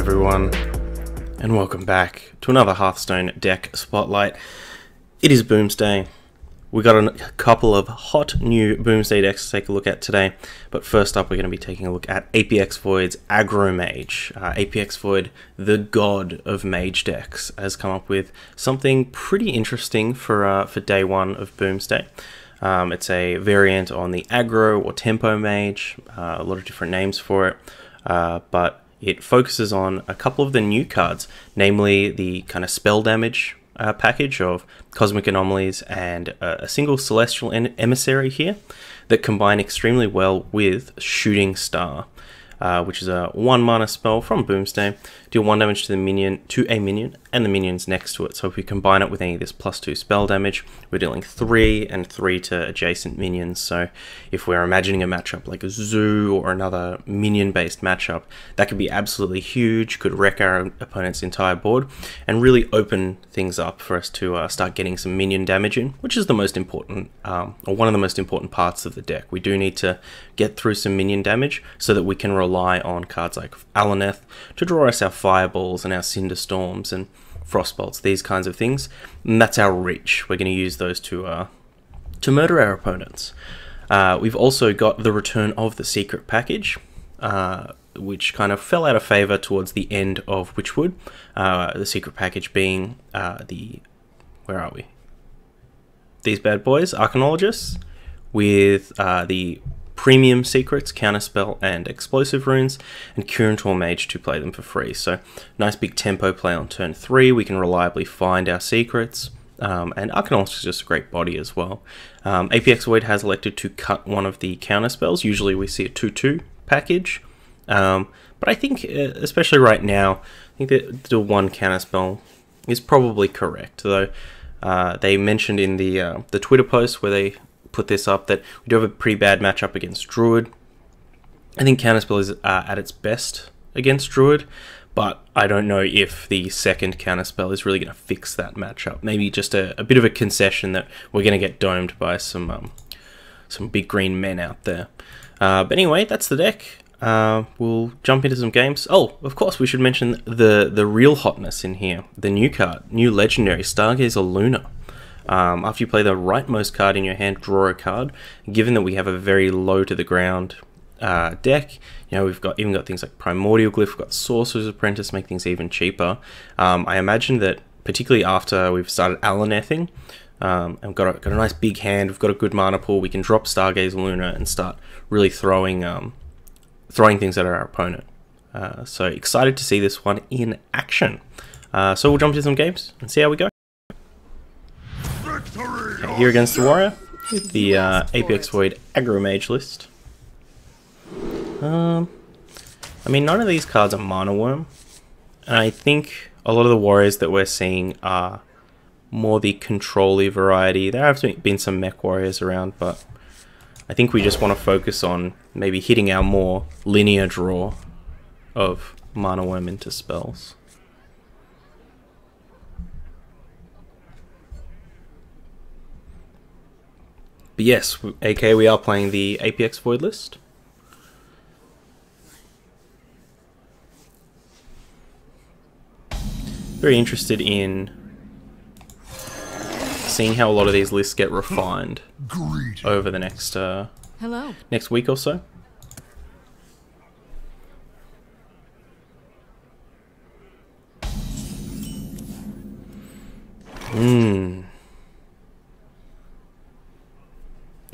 everyone, and welcome back to another Hearthstone deck spotlight. It is Boomsday. We got a couple of hot new Boomsday decks to take a look at today, but first up we're going to be taking a look at Apxvoid's Aggro Mage. Apxvoid, the god of mage decks, has come up with something pretty interesting for day one of Boomsday. It's a variant on the aggro or tempo mage, a lot of different names for it, but it focuses on a couple of the new cards, namely the kind of spell damage package of Cosmic Anomalies and a single Celestial Emissary here that combine extremely well with Shooting Star, which is a 1 mana spell from Boomsday. Deal 1 damage to a minion and the minions next to it. So if we combine it with any of this +2 spell damage, we're dealing 3 and 3 to adjacent minions. So if we're imagining a matchup like a Zoo or another minion-based matchup, that could be absolutely huge, could wreck our opponent's entire board, and really open things up for us to start getting some minion damage in, which is the most important, or one of the most important parts of the deck. We do need to get through some minion damage so that we can rely on cards like Alaneth to draw us our Fireballs and our Cinderstorms and Frostbolts, these kinds of things, and that's our reach. We're going to use those to murder our opponents. We've also got the return of the secret package, which kind of fell out of favor towards the end of Witchwood. The secret package being where are we? These bad boys, Arcanologists, with the premium secrets, Counterspell and Explosive Runes, and Curator Mage to play them for free. So nice big tempo play on turn 3, we can reliably find our secrets, and Arcanologist is just a great body as well. Apxvoid has elected to cut one of the counterspells. Usually we see a 2-2 package, but I think, especially right now, I think that the 1 counterspell is probably correct, though they mentioned in the Twitter post where they put this up that we do have a pretty bad matchup against Druid. I think Counterspell is at its best against Druid, but I don't know if the second Counterspell is really going to fix that matchup. Maybe just a bit of a concession that we're going to get domed by some big green men out there. But anyway, that's the deck. We'll jump into some games. Oh, of course, we should mention the real hotness in here. The new card, new legendary, Stargazer Luna. After you play the rightmost card in your hand, draw a card. Given that we have a very low to the ground deck, you know, we've even got things like Primordial Glyph, we've got Sorcerer's Apprentice, make things even cheaper. I imagine that particularly after we've started Alanething, and we've got a nice big hand, we've got a good mana pool, we can drop Stargazer Luna and start really throwing things at our opponent. So excited to see this one in action. So we'll jump into some games and see how we go. Okay, here against the Warrior with the Apxvoid Aggro Mage list. I mean, none of these cards are Mana Worm, and I think a lot of the Warriors that we're seeing are more the control-y variety. There have been some mech Warriors around, but I think we just want to focus on maybe hitting our more linear draw of Mana Worm into spells. But yes, AK, we are playing the Apxvoid list. Very interested in seeing how a lot of these lists get refined over the next next week or so.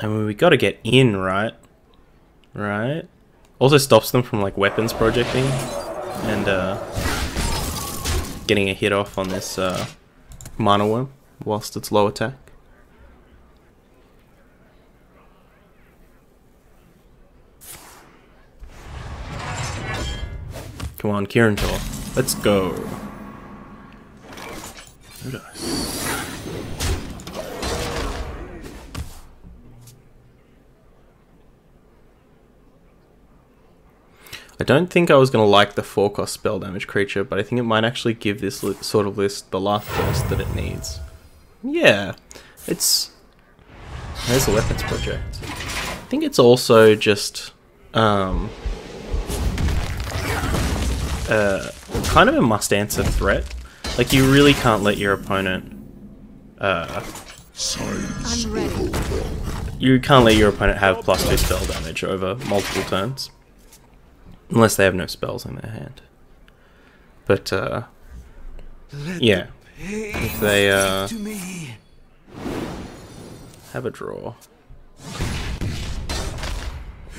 I mean, we gotta get in, right? Right? Also stops them from, like, weapons projecting and getting a hit off on this Mana Worm whilst it's low attack. Come on, Curator. Let's go. Nice. I don't think I was going to like the 4-cost spell damage creature, but I think it might actually give this sort of list the life burst that it needs. Yeah, there's a weapons project. I think it's also just kind of a must-answer threat. Like, you really can't let your opponent... I'm ready. You can't let your opponent have +2 spell damage over multiple turns. Unless they have no spells in their hand. But, yeah. If they, have a draw.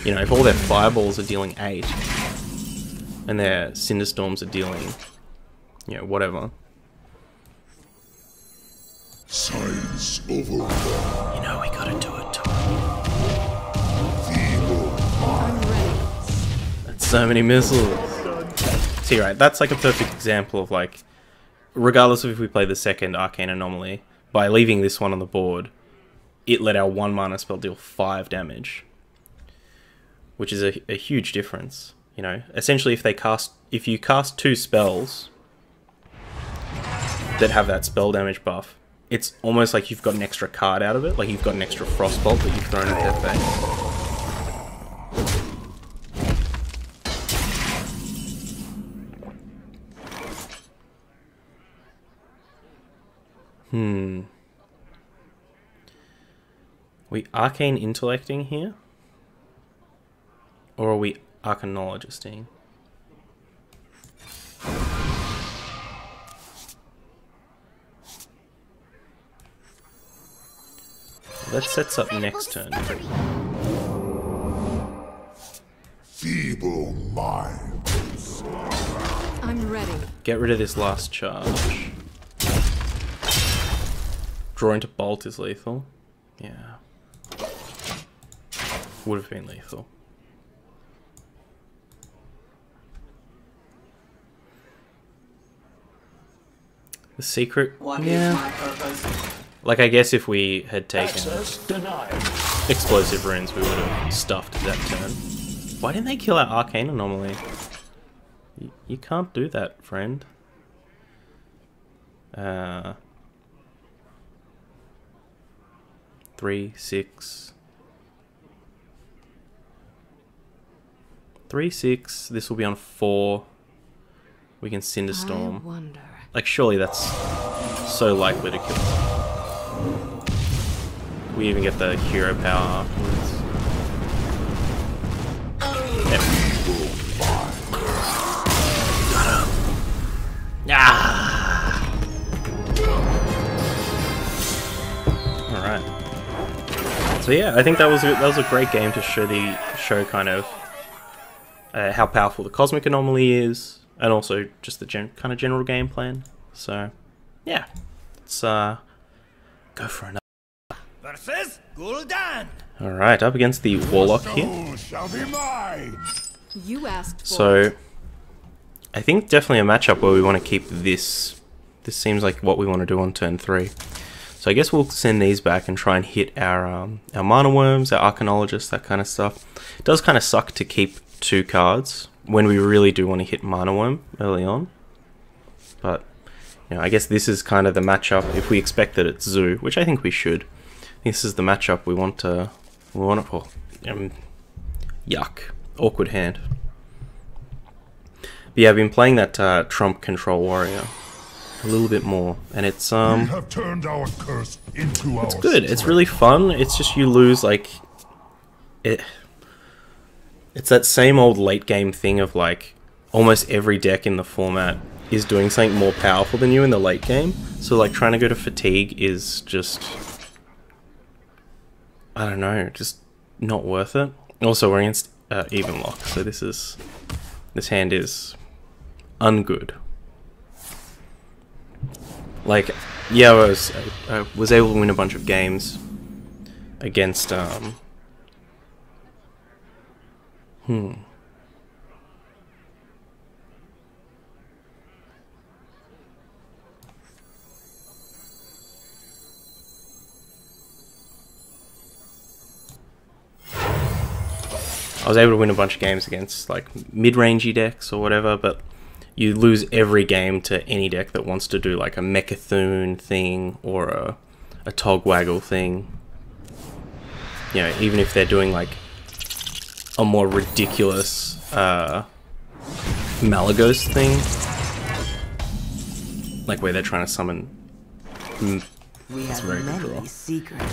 You know, if all their fireballs are dealing 8, and their Cinderstorms are dealing, you know, whatever. Science over. You know, we gotta do it to I'm ready. That's so many missiles. See, right, that's like a perfect example of like, regardless of if we play the second Arcane Anomaly, by leaving this one on the board, it let our 1 mana spell deal 5 damage. Which is a huge difference, you know. Essentially, if you cast 2 spells that have that spell damage buff, it's almost like you've got an extra card out of it, like you've got an extra Frostbolt that you've thrown at their face. We Arcane Intellecting here? Or are we Arcanologisting? That sets up next turn. Feeble minds. I'm ready. Get rid of this last charge. Draw into Bolt is lethal. Yeah. Would have been lethal. The secret? Yeah. Like, I guess if we had taken explosive runes, we would have stuffed that turn. Why didn't they kill our Arcane Anomaly? You can't do that, friend. 3, 6. 3, 6. This will be on 4. We can Cinderstorm. I wonder. Like, surely that's so likely to kill us. We even get the hero power afterwards. Yep. Got him. Ah! Alright. So yeah, I think that was a great game to show kind of how powerful the Cosmic Anomaly is, and also just the kind of general game plan. So yeah, let's go for another. Versus Gul'dan. All right, up against the Warlock here. Shall be mine. You asked for So it. I think definitely a matchup where we want to keep this. This seems like what we want to do on turn 3. So I guess we'll send these back and try and hit our Mana Worms, our Arcanologists, that kind of stuff. It does kind of suck to keep 2 cards when we really do want to hit Mana Worm early on. But, you know, I guess this is kind of the matchup if we expect that it's Zoo, which I think we should. This is the matchup we want to... yuck. Awkward hand. But yeah, I've been playing that Trump Control Warrior a little bit more, and it's We have turned our curse into our it's good. It's strength. really fun. It's just you lose like it's that same old late game thing of like almost every deck in the format is doing something more powerful than you in the late game. So like trying to go to fatigue is just, I don't know, just not worth it. Also, we're against even lock, so this hand is ungood. Like, yeah, I was able to win a bunch of games against I was able to win a bunch of games against like mid-rangey decks or whatever, but you lose every game to any deck that wants to do like a Mechathune thing or a Togwaggle thing. You know, even if they're doing like a more ridiculous Malagos thing, Like where they're trying to summon. We That's have very good many draw. secrets.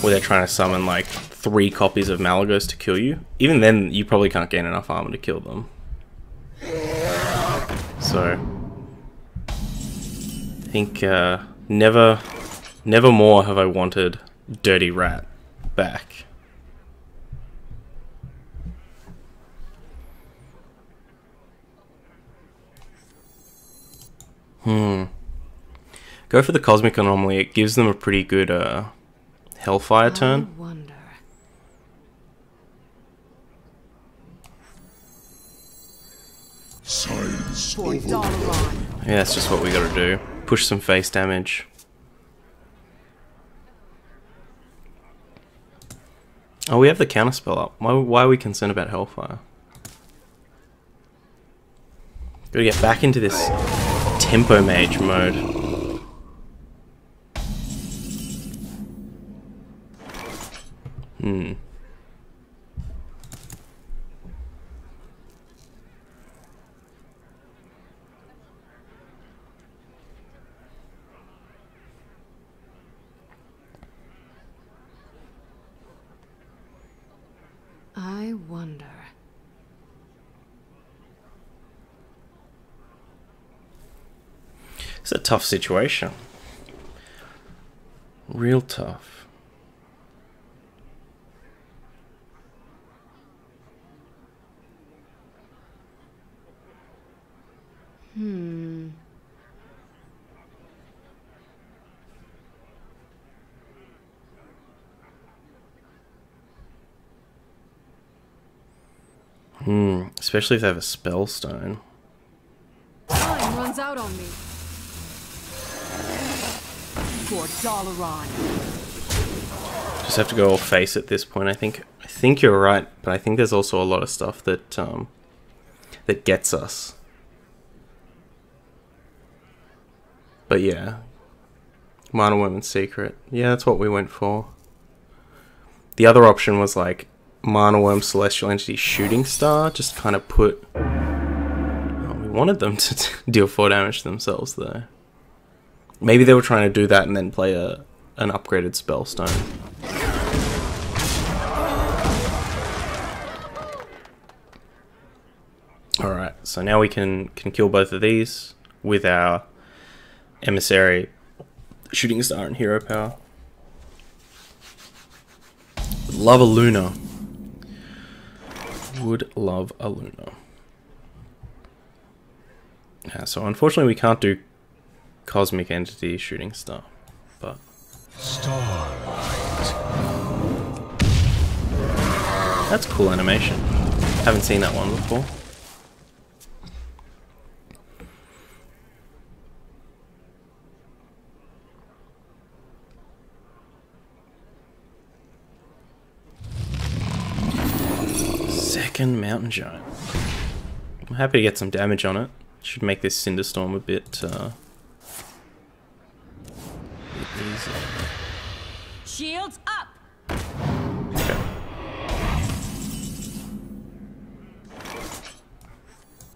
Where they're trying to summon like 3 copies of Malagos to kill you. Even then, you probably can't gain enough armor to kill them. So, I think never more have I wanted Dirty Rat back. Go for the Cosmic Anomaly. It gives them a pretty good Hellfire turn. I wonder. Signs For overwhelmed. Dalaran. Yeah, that's just what we gotta do. Push some face damage. Oh, we have the counterspell up. Why are we concerned about Hellfire? Gotta get back into this Tempo Mage mode. I wonder. It's a tough situation. Real tough. Especially if they have a Spellstone. Time runs out on me. For Dalaran. Just have to go all face at this point. I think you're right, but I think there's also a lot of stuff that that gets us. But yeah, Mana Woman's Secret. Yeah, that's what we went for. The other option was like Mana Worm, Celestial Entity, Shooting Star. Just kind of put. Oh, we wanted them to deal 4 damage to themselves though. Maybe they were trying to do that and then play an upgraded Spellstone. Alright, so now we can kill both of these with our Emissary, Shooting Star, and Hero Power. Love a Luna. Would love a Luna. Yeah, so unfortunately we can't do Cosmic Entity, Shooting Star, but Starlight. that's cool animation. Haven't seen that one before. Second Mountain Giant. I'm happy to get some damage on it. Should make this Cinderstorm a bit easy. Shields up. Okay.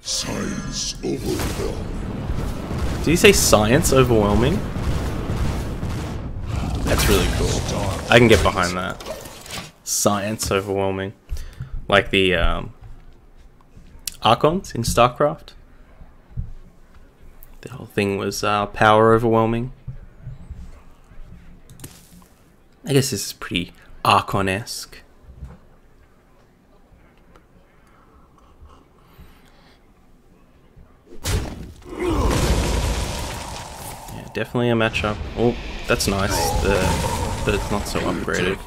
Signs overwhelmed. Did you say science overwhelming? That's really cool. I can get behind that. Science overwhelming. Like the Archons in StarCraft. The whole thing was power overwhelming. I guess this is pretty Archon-esque. Yeah, definitely a matchup. Oh, that's nice. But it's not so upgraded.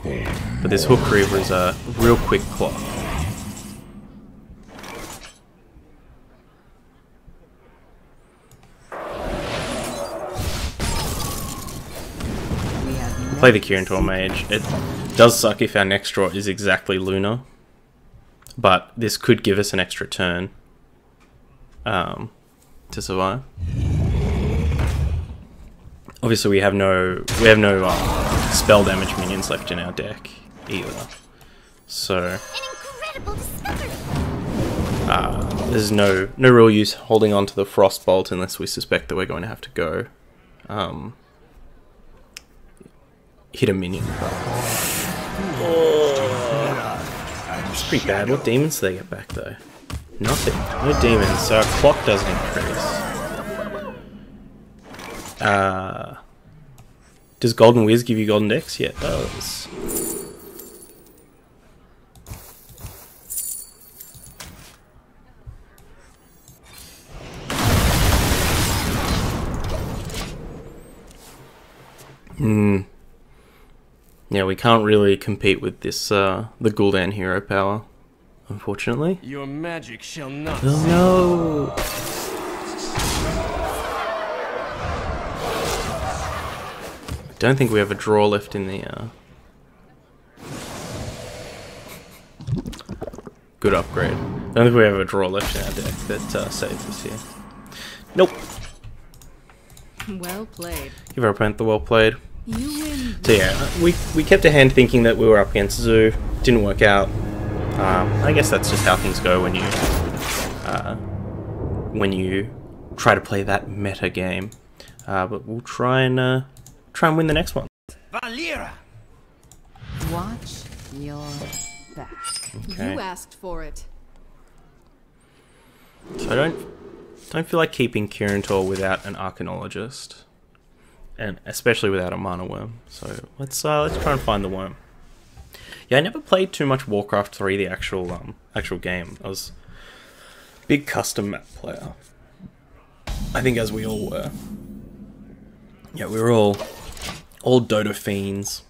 But this Hook Reaver is a real quick clock. Play the Kieran to a Mage. It does suck if our next draw is exactly Luna, but this could give us an extra turn to survive. Obviously, we have no spell damage minions left in our deck either. So, there's no real use holding on to the Frostbolt unless we suspect that we're going to have to go hit a minion. It's pretty bad. What demons do they get back though? Nothing. No demons, so our clock doesn't increase. Does Golden Whiz give you Golden Dex? Yeah, it does. Yeah, we can't really compete with this, the Gul'dan hero power, unfortunately. Your magic shall not. Oh no! I don't think we have a draw left in the, Good upgrade. I don't think we have a draw left in our deck that, saves us here. Nope! Well played. Give our opponent the well played. You win. So yeah, we kept a hand thinking that we were up against Zoo. Didn't work out. I guess that's just how things go when you try to play that meta game. But we'll try and win the next one. Valera. Watch your back. Okay. You asked for it. So I don't feel like keeping Kirintor without an Arcanologist, and especially without a Mana Worm. So let's try and find the worm. Yeah, I never played too much Warcraft 3, the actual game. I was a big custom map player. I think as we all were. Yeah, we were all Dota fiends.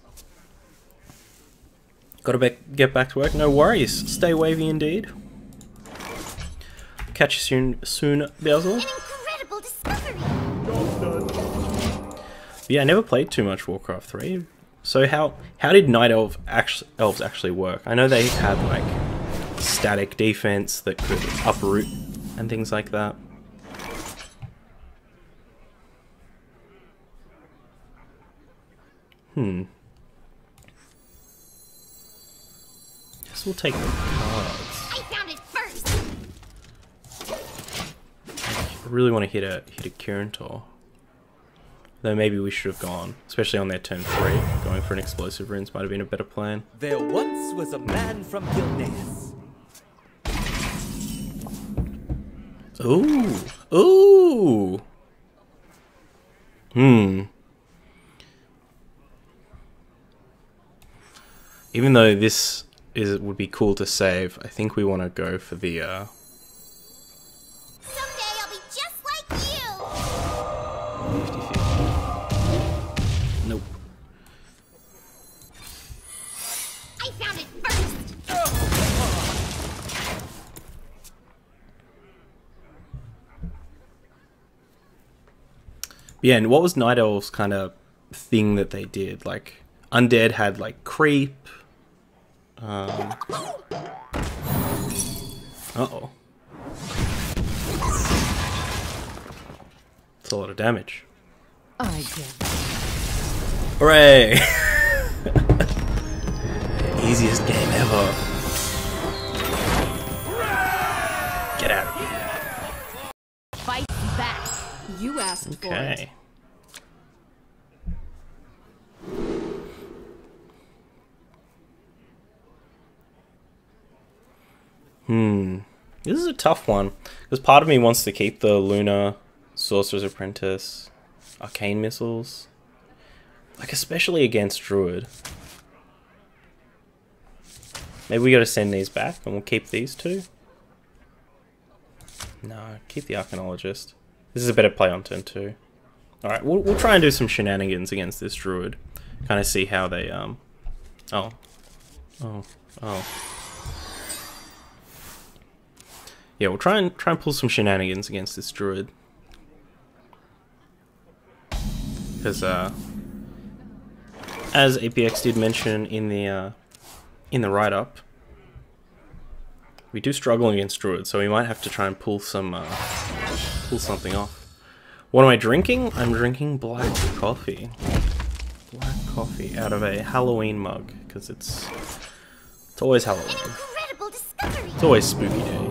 Gotta get back to work. No worries. Stay wavy indeed. Catch you soon, Beelzebub. An incredible discovery. Yeah, I never played too much Warcraft 3. So how did Night Elves actually work? I know they had like static defense that could uproot and things like that. Guess we'll take the cards. I found it first. I really want to hit a Kirintor. Though maybe we should have gone, especially on their turn 3. Going for an explosive runes might have been a better plan. There once was a man from Gilneas. Ooh! Ooh! Even though this would be cool to save, I think we want to go for the Someday I'll be just like you. 50-50. Nope. I found it first. Yeah, and what was Night Elves' kind of thing that they did? Like, Undead had like creep. Uh-oh. That's a lot of damage. I did. Hooray! Easiest game ever. Get out of here. Fight back. You asked for it. Okay. This is a tough one, because part of me wants to keep the Luna, Sorcerer's Apprentice, Arcane Missiles, like especially against Druid. Maybe we gotta send these back and we'll keep these two? No, keep the Arcanologist. This is a better play on turn 2. Alright, we'll try and do some shenanigans against this Druid. Kind of see how they, Oh. Yeah, we'll try and pull some shenanigans against this Druid. Because, as APX did mention in the write-up, we do struggle against Druid, so we might have to try and pull something off. What am I drinking? I'm drinking black coffee. Black coffee out of a Halloween mug, because it's always Halloween. An incredible discovery. It's always spooky day.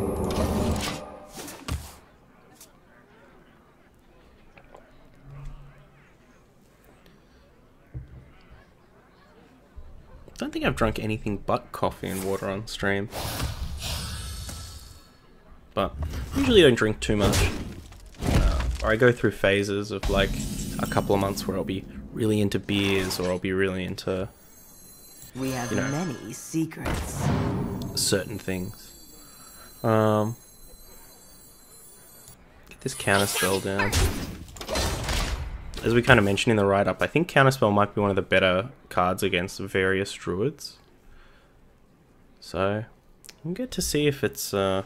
think I've drunk anything but coffee and water on stream. But usually don't drink too much. Or I go through phases of like a couple of months where I'll be really into beers, or I'll be really into, We have you know, many secrets. certain things. Get this counterspell down. As we kind of mentioned in the write-up, I think counterspell might be one of the better cards against various druids. So we'll get to see if it's if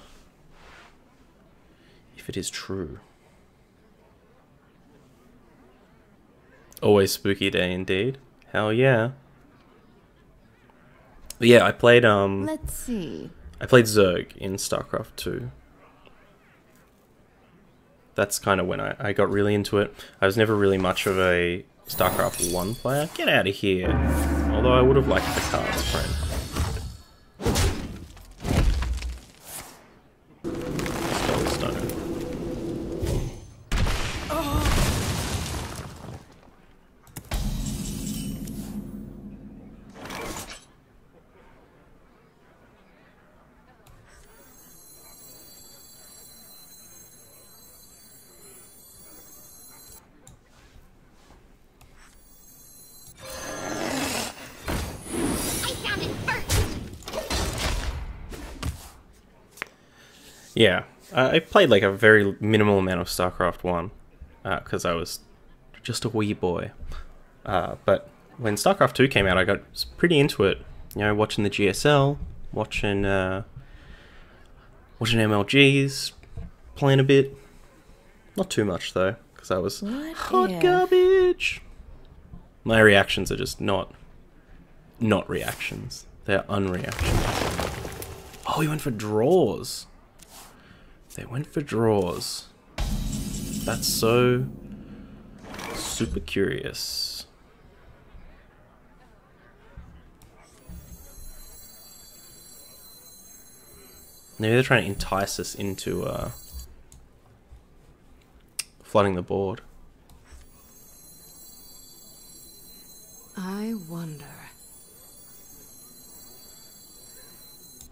it is true. Always spooky day indeed. Hell yeah. But yeah, I played Let's see. I played Zerg in StarCraft 2. That's kind of when I got really into it. I was never really much of a StarCraft 1 player. Get out of here. Although I would have liked the cards, friend. Spellstone. I found it first. Yeah, I played like a very minimal amount of StarCraft 1 because I was just a wee boy. But when StarCraft 2 came out, I got pretty into it. You know, watching the GSL, watching MLGs, playing a bit. Not too much though, because I was hot if- garbage. My reactions are just not reactions. They're unreactions. Oh, he went for draws. They went for draws. That's so super curious. Maybe they're trying to entice us into flooding the board. I wonder.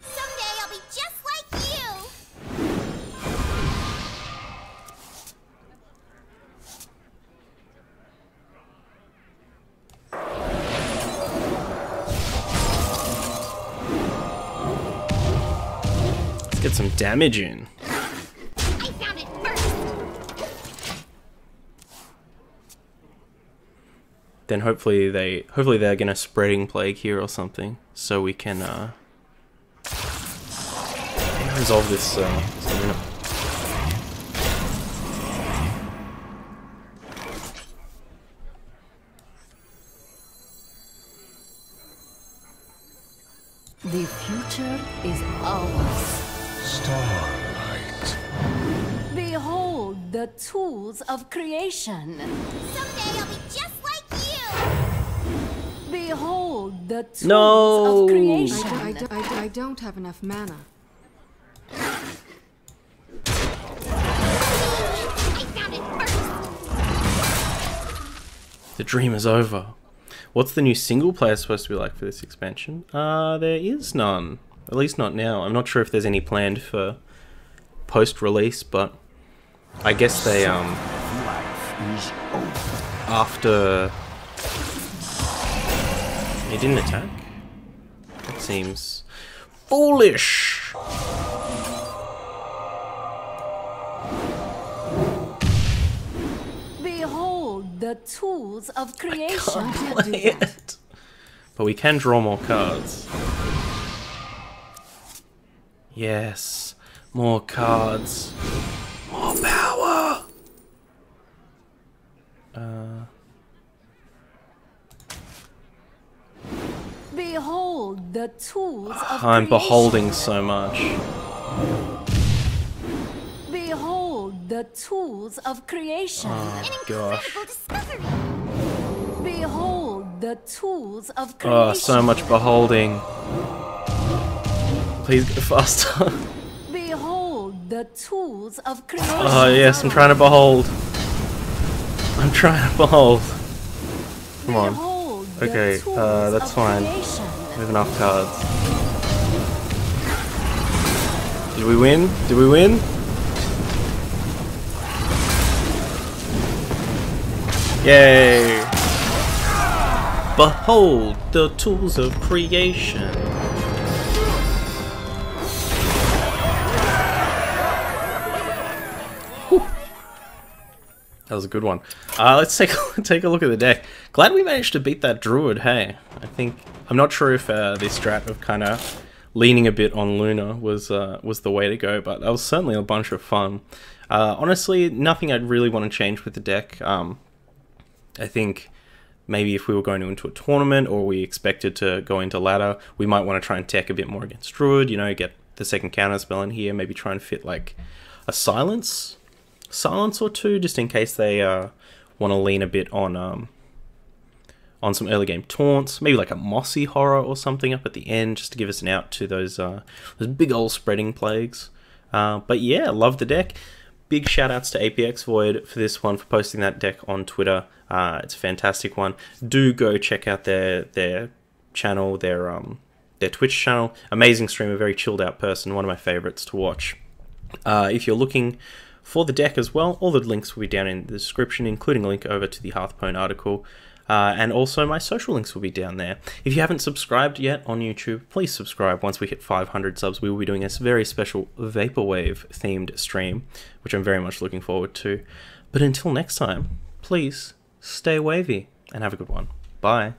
Someday I'll be just like you. Let's get some damage in. I found it first. Then hopefully they're gonna spreading plague here or something, so we can resolve this. The future is ours. Starlight. Behold the tools of creation. Someday I'll be just like you. Behold the tools No. of creation. I don't have enough mana. I found it first. The dream is over. What's the new single player supposed to be like for this expansion? There is none. At least not now. I'm not sure if there's any planned for post-release, but I guess they Is over. after he didn't attack. That seems foolish. Behold the tools of creation. Can't do that. It. But we can draw more cards. Yes, more cards, more power. Behold the tools of I'm creation. beholding so much. Behold the tools of creation. An Gosh. incredible discovery. Behold the tools of creation. Oh, so much beholding. Please go faster. Behold the tools of creation. Oh yes, I'm trying to behold. I'm trying to behold. Come on. Behold the Okay, tools that's of fine. creation. We have enough cards. Did we win? Did we win? Yay! Behold the tools of creation. Whew. That was a good one. Let's take a look at the deck. Glad we managed to beat that druid. Hey, I'm not sure if this strat of kind of leaning a bit on Luna was the way to go, but that was certainly a bunch of fun. Honestly, nothing I'd really want to change with the deck. I think maybe if we were going into a tournament or we expected to go into ladder, we might want to try and tech a bit more against druid. You know, get the second counter spell in here. Maybe try and fit like a silence or two, just in case they want to lean a bit on some early game taunts, maybe like a mossy horror or something up at the end, just to give us an out to those big old spreading plagues. But yeah, love the deck. Big shout outs to Apxvoid for this one, for posting that deck on Twitter. It's a fantastic one. Do go check out their channel, their Twitch channel. Amazing streamer, very chilled out person, one of my favorites to watch. If you're looking for the deck as well, all the links will be down in the description, including a link over to the Hearthstone article. And also my social links will be down there. If you haven't subscribed yet on YouTube, please subscribe. Once we hit 500 subs, we will be doing a very special Vaporwave themed stream, which I'm very much looking forward to. But until next time, please stay wavy and have a good one. Bye.